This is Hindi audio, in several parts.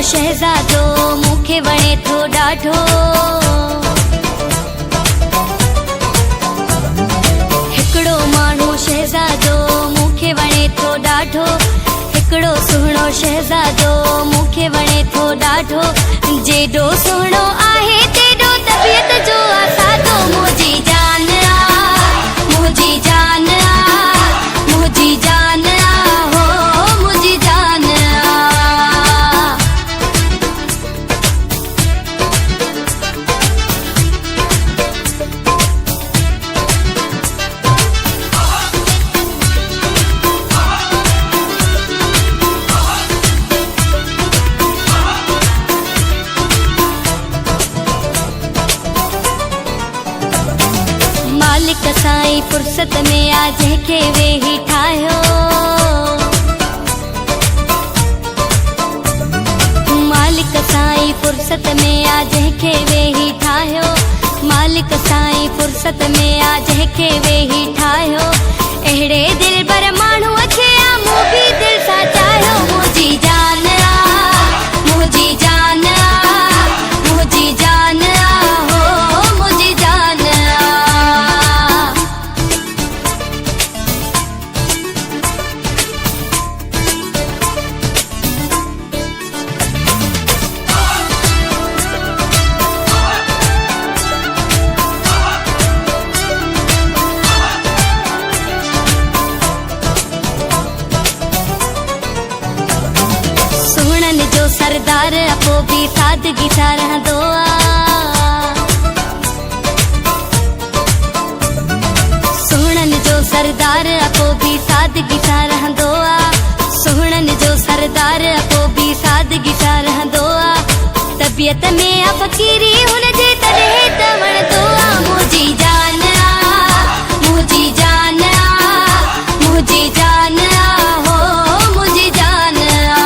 शहज़ादो मूंखे वणे थो ॾाढो। हिकिड़ो माण्हू शहज़ादो मूंखे वणे थो ॾाढो। हिकिड़ो सुहिणो शहज़ादो मूंखे वणे थो ॾाढो। जेॾो सुहिणो आहे तेॾो तबियत जो आसादो। मुंहिंजी जान आ, मुंहिंजी जान आ, मुंहिंजी जान आ, हो मुंहिंजी जान आ। मालिक साईं फुर्सत में आ जंहिंखे वेही ठाहियो। मालिक साईं फुर्सत में आ जंहिंखे वेही ठाहियो। मालिक साईं फुर्सत में आ जंहिंखे वेही ठाहियो। अहिड़े दिलबर माण्हू खे आ मूं बि दिल सां चाहियो। मुंहिंजी जान आ, मुंहिंजी जान आ, मुंहिंजी जान आ, हो मुंहिंजी जान आ। सुहिणनि जो सरदार अपो बि सादगी सां रहंदो आ। सुहिणनि जो सरदार अपो बि सादगी सां रहंदो आ। सुहिणनि जो सरदार अपो बि सादगी सां रहंदो आ। तबियत में आ फ़क़ीरी हुनजे तॾहिं त वणंदो आ। मुंहिंजी जान आ, मुंहिंजी जान आ, मुंहिंजी जान आ, हो मुंहिंजी जान आ।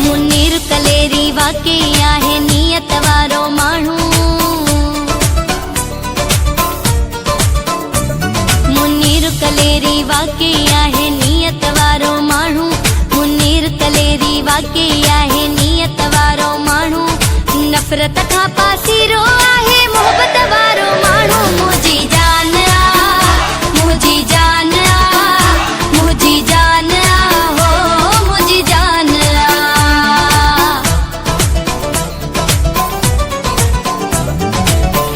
मुनीर कलेरी वाकई आहे नियत वारो माण्हू। मुनीर कलेरी वाकई आहे नियत वारो माण्हू। मुनीर कलेरी वाकई आहे नियत वारो माण्हू। नफ़रत खां पासीरो आहे मोहबत वारो माण्हू। मुंहिंजी जान आ, मुंहिंजी जान आ, मुंहिंजी जान आ, हो मुंहिंजी जान आ।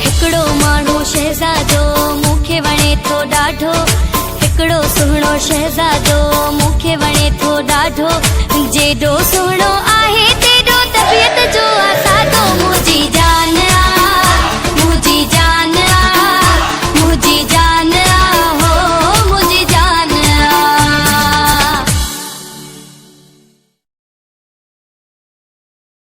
हिकिड़ो माण्हू शहज़ादो मूंखे वणे थो ॾाढो। हिकिड़ो सुहिणो शहज़ादो मूंखे वणे थो ॾाढो। जेॾो सुहिणो आहे